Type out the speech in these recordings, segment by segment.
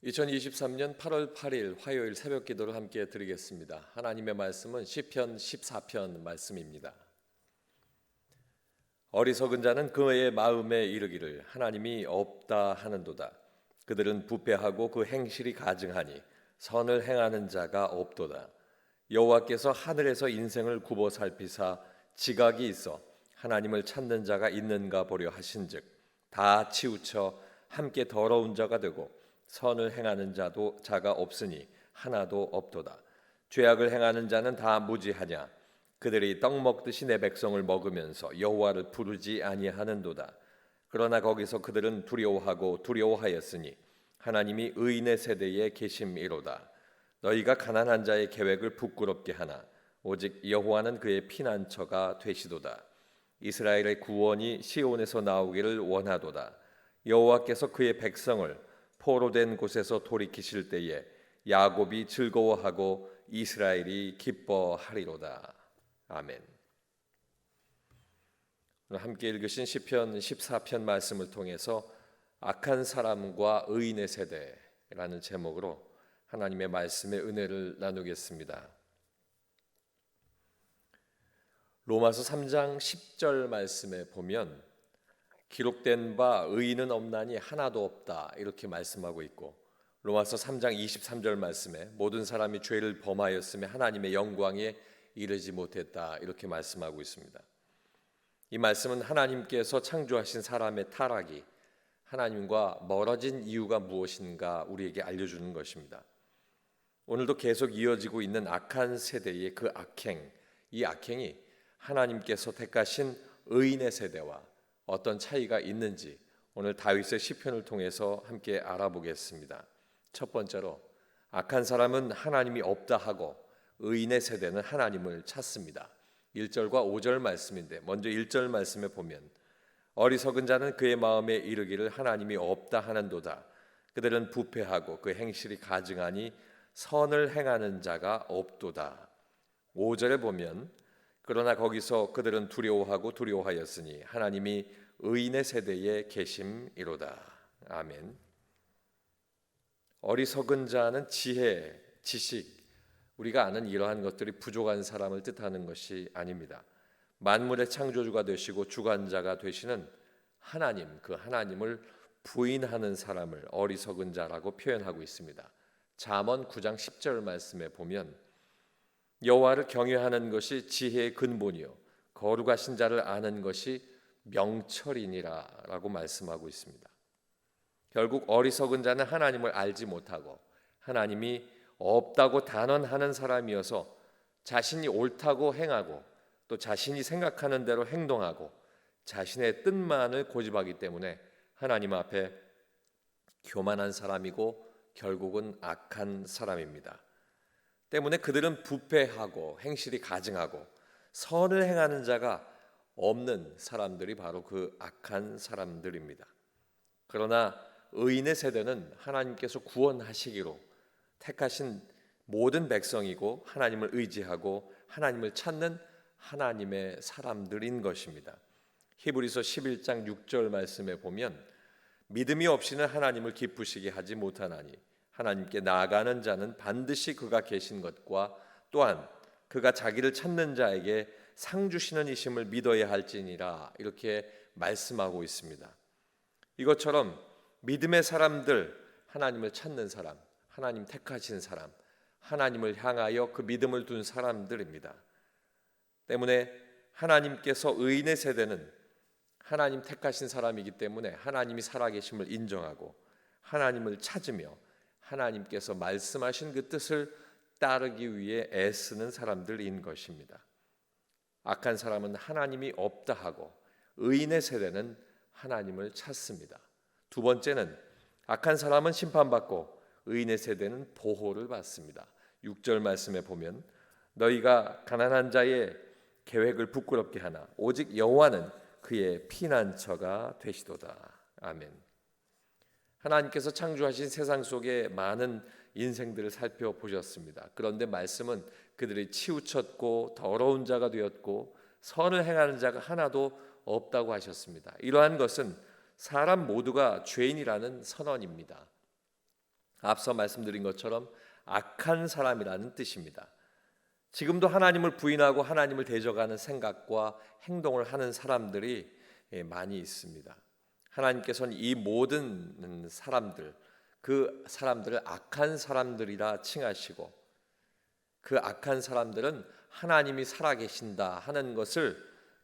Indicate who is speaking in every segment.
Speaker 1: 2023년 8월 8일 화요일 새벽 기도를 함께 드리겠습니다. 하나님의 말씀은 시편 14편 말씀입니다. 어리석은 자는 그의 마음에 이르기를 하나님이 없다 하는도다. 그들은 부패하고 그 행실이 가증하니 선을 행하는 자가 없도다. 여호와께서 하늘에서 인생을 굽어 살피사 지각이 있어 하나님을 찾는 자가 있는가 보려 하신즉 다 치우쳐 함께 더러운 자가 되고 선을 행하는 자가 없으니 하나도 없도다. 죄악을 행하는 자는 다 무지하냐. 그들이 떡 먹듯이 내 백성을 먹으면서 여호와를 부르지 아니하는도다. 그러나 거기서 그들은 두려워하고 두려워하였으니 하나님이 의인의 세대에 계심이로다. 너희가 가난한 자의 계획을 부끄럽게 하나 오직 여호와는 그의 피난처가 되시도다. 이스라엘의 구원이 시온에서 나오기를 원하도다. 여호와께서 그의 백성을 포로된 곳에서 돌이키실 때에 야곱이 즐거워하고 이스라엘이 기뻐하리로다. 아멘. 오늘 함께 읽으신 시편 14편 말씀을 통해서 악한 사람과 의인의 세대라는 제목으로 하나님의 말씀의 은혜를 나누겠습니다. 로마서 3장 10절 말씀에 보면 기록된 바 의인은 없나니 하나도 없다 이렇게 말씀하고 있고, 로마서 3장 23절 말씀에 모든 사람이 죄를 범하였으며 하나님의 영광에 이르지 못했다 이렇게 말씀하고 있습니다. 이 말씀은 하나님께서 창조하신 사람의 타락이 하나님과 멀어진 이유가 무엇인가 우리에게 알려주는 것입니다. 오늘도 계속 이어지고 있는 악한 세대의 그 악행, 이 악행이 하나님께서 택하신 의인의 세대와 어떤 차이가 있는지 오늘 다윗의 시편을 통해서 함께 알아보겠습니다. 첫 번째로, 악한 사람은 하나님이 없다 하고 의인의 세대는 하나님을 찾습니다. 1절과 5절 말씀인데, 먼저 1절 말씀에 보면 어리석은 자는 그의 마음에 이르기를 하나님이 없다 하는도다. 그들은 부패하고 그 행실이 가증하니 선을 행하는 자가 없도다. 5절에 보면 그러나 거기서 그들은 두려워하고 두려워하였으니 하나님이 의인의 세대에 계심이로다. 아멘. 어리석은 자는 지혜, 지식, 우리가 아는 이러한 것들이 부족한 사람을 뜻하는 것이 아닙니다. 만물의 창조주가 되시고 주관자가 되시는 하나님, 그 하나님을 부인하는 사람을 어리석은 자라고 표현하고 있습니다. 잠언 9장 10절 말씀에 보면 여호와를 경외하는 것이 지혜의 근본이요 거룩하신 자를 아는 것이 명철이니라 라고 말씀하고 있습니다. 결국 어리석은 자는 하나님을 알지 못하고 하나님이 없다고 단언하는 사람이어서 자신이 옳다고 행하고 또 자신이 생각하는 대로 행동하고 자신의 뜻만을 고집하기 때문에 하나님 앞에 교만한 사람이고 결국은 악한 사람입니다. 때문에 그들은 부패하고 행실이 가증하고 선을 행하는 자가 없는 사람들이 바로 그 악한 사람들입니다. 그러나 의인의 세대는 하나님께서 구원하시기로 택하신 모든 백성이고 하나님을 의지하고 하나님을 찾는 하나님의 사람들인 것입니다. 히브리서 11장 6절 말씀에 보면 믿음이 없이는 하나님을 기쁘시게 하지 못하나니 하나님께 나아가는 자는 반드시 그가 계신 것과 또한 그가 자기를 찾는 자에게 상 주시는 이심을 믿어야 할지니라 이렇게 말씀하고 있습니다. 이것처럼 믿음의 사람들, 하나님을 찾는 사람, 하나님 택하신 사람, 하나님을 향하여 그 믿음을 둔 사람들입니다. 때문에 하나님께서 의인의 세대는 하나님 택하신 사람이기 때문에 하나님이 살아계심을 인정하고 하나님을 찾으며 하나님께서 말씀하신 그 뜻을 따르기 위해 애쓰는 사람들인 것입니다. 악한 사람은 하나님이 없다 하고 의인의 세대는 하나님을 찾습니다. 두 번째는 악한 사람은 심판받고 의인의 세대는 보호를 받습니다. 6절 말씀에 보면 너희가 가난한 자의 계획을 부끄럽게 하나 오직 여호와는 그의 피난처가 되시도다. 아멘. 하나님께서 창조하신 세상 속에 많은 인생들을 살펴보셨습니다. 그런데 말씀은 그들이 치우쳤고 더러운 자가 되었고 선을 행하는 자가 하나도 없다고 하셨습니다. 이러한 것은 사람 모두가 죄인이라는 선언입니다. 앞서 말씀드린 것처럼 악한 사람이라는 뜻입니다. 지금도 하나님을 부인하고 하나님을 대적하는 생각과 행동을 하는 사람들이 많이 있습니다. 하나님께서는 이 모든 사람들, 그 사람들을 악한 사람들이라 칭하시고, 그 악한 사람들은 하나님이 살아계신다 하는 것을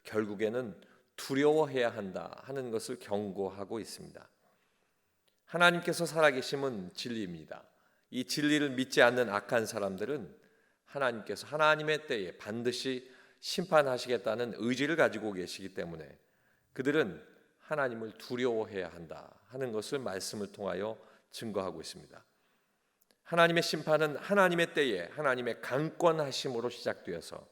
Speaker 1: 결국에는 두려워해야 한다 하는 것을 경고하고 있습니다. 하나님께서 살아계심은 진리입니다. 이 진리를 믿지 않는 악한 사람들은 하나님께서 하나님의 때에 반드시 심판하시겠다는 의지를 가지고 계시기 때문에 그들은 하나님을 두려워해야 한다 하는 것을 말씀을 통하여 증거하고 있습니다. 하나님의 심판은 하나님의 때에 하나님의 강권하심으로 시작되어서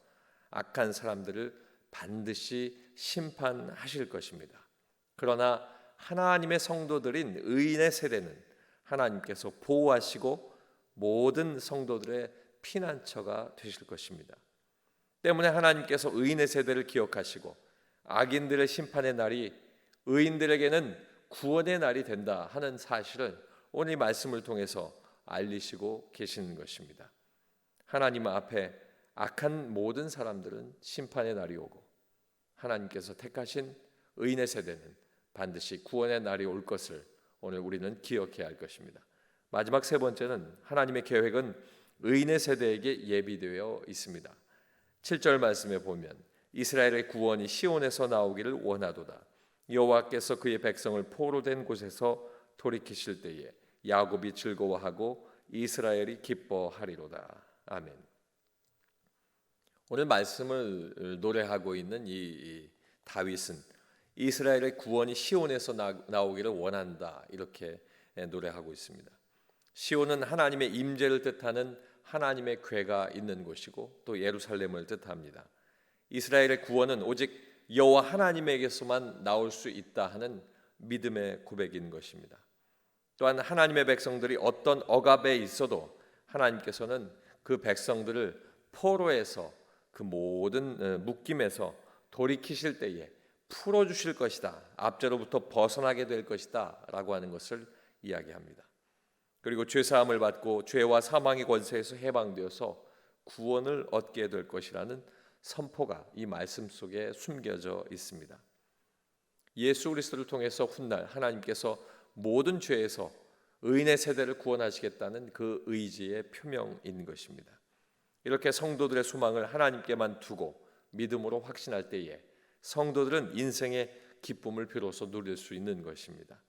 Speaker 1: 악한 사람들을 반드시 심판하실 것입니다. 그러나 하나님의 성도들인 의인의 세대는 하나님께서 보호하시고 모든 성도들의 피난처가 되실 것입니다. 때문에 하나님께서 의인의 세대를 기억하시고 악인들의 심판의 날이 의인들에게는 구원의 날이 된다 하는 사실을 오늘 이 말씀을 통해서 알리시고 계시는 것입니다. 하나님 앞에 악한 모든 사람들은 심판의 날이 오고 하나님께서 택하신 의인의 세대는 반드시 구원의 날이 올 것을 오늘 우리는 기억해야 할 것입니다. 마지막 세 번째는 하나님의 계획은 의인의 세대에게 예비되어 있습니다. 7절 말씀에 보면 이스라엘의 구원이 시온에서 나오기를 원하도다. 여호와께서 그의 백성을 포로된 곳에서 돌이키실 때에 야곱이 즐거워하고 이스라엘이 기뻐하리로다. 아멘. 오늘 말씀을 노래하고 있는 이 다윗은 이스라엘의 구원이 시온에서 나오기를 원한다 이렇게 노래하고 있습니다. 시온은 하나님의 임재를 뜻하는 하나님의 궤가 있는 곳이고 또 예루살렘을 뜻합니다. 이스라엘의 구원은 오직 여호와 하나님에게서만 나올 수 있다 하는 믿음의 고백인 것입니다. 또한 하나님의 백성들이 어떤 억압에 있어도 하나님께서는 그 백성들을 포로에서 그 모든 묶임에서 돌이키실 때에 풀어주실 것이다. 압제로부터 벗어나게 될 것이다 라고 하는 것을 이야기합니다. 그리고 죄사함을 받고 죄와 사망의 권세에서 해방되어서 구원을 얻게 될 것이라는 선포가 이 말씀 속에 숨겨져 있습니다. 예수 그리스도를 통해서 훗날 하나님께서 모든 죄에서 의인의 세대를 구원하시겠다는 그 의지의 표명인 것입니다. 이렇게 성도들의 소망을 하나님께만 두고 믿음으로 확신할 때에 성도들은 인생의 기쁨을 비로소 누릴 수 있는 것입니다.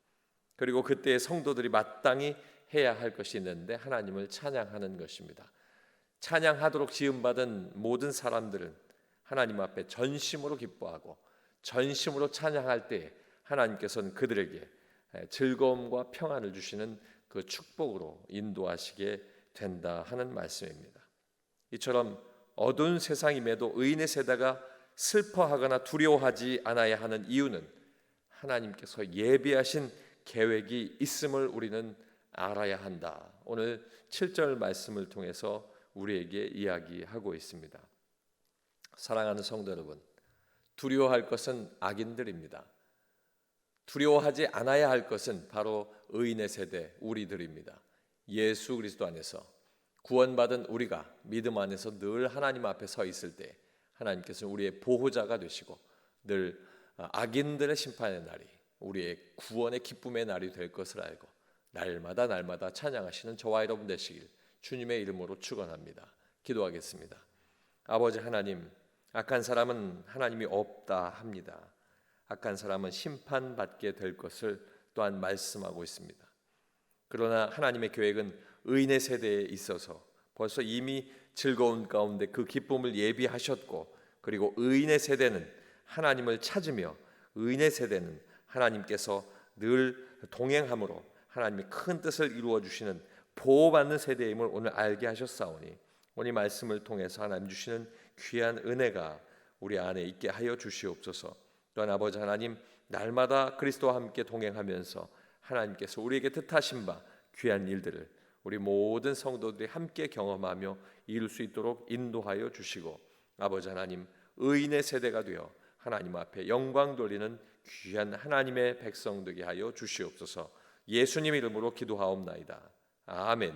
Speaker 1: 그리고 그때 성도들이 마땅히 해야 할 것이 있는데 하나님을 찬양하는 것입니다. 찬양하도록 지음받은 모든 사람들은 하나님 앞에 전심으로 기뻐하고 전심으로 찬양할 때 하나님께서는 그들에게 즐거움과 평안을 주시는 그 축복으로 인도하시게 된다 하는 말씀입니다. 이처럼 어두운 세상임에도 의인의 세대가 슬퍼하거나 두려워하지 않아야 하는 이유는 하나님께서 예비하신 계획이 있음을 우리는 알아야 한다. 오늘 7절 말씀을 통해서 우리에게 이야기하고 있습니다. 사랑하는 성도 여러분, 두려워할 것은 악인들입니다. 두려워하지 않아야 할 것은 바로 의인의 세대 우리들입니다. 예수 그리스도 안에서 구원받은 우리가 믿음 안에서 늘 하나님 앞에 서 있을 때 하나님께서는 우리의 보호자가 되시고 늘 악인들의 심판의 날이 우리의 구원의 기쁨의 날이 될 것을 알고 날마다 찬양하시는 저와 여러분 되시길 주님의 이름으로 축원합니다. 기도하겠습니다. 아버지 하나님, 악한 사람은 하나님이 없다 합니다. 악한 사람은 심판받게 될 것을 또한 말씀하고 있습니다. 그러나 하나님의 계획은 의인의 세대에 있어서 벌써 이미 즐거운 가운데 그 기쁨을 예비하셨고, 그리고 의인의 세대는 하나님을 찾으며 의인의 세대는 하나님께서 늘 동행함으로 하나님의 큰 뜻을 이루어 주시는 보호받는 세대임을 오늘 알게 하셨사오니 오늘 말씀을 통해서 하나님 주시는 귀한 은혜가 우리 안에 있게 하여 주시옵소서. 또한 아버지 하나님, 날마다 그리스도와 함께 동행하면서 하나님께서 우리에게 뜻하신 바 귀한 일들을 우리 모든 성도들이 함께 경험하며 이룰 수 있도록 인도하여 주시고, 아버지 하나님, 의인의 세대가 되어 하나님 앞에 영광 돌리는 귀한 하나님의 백성 되게 하여 주시옵소서. 예수님 이름으로 기도하옵나이다. 아멘.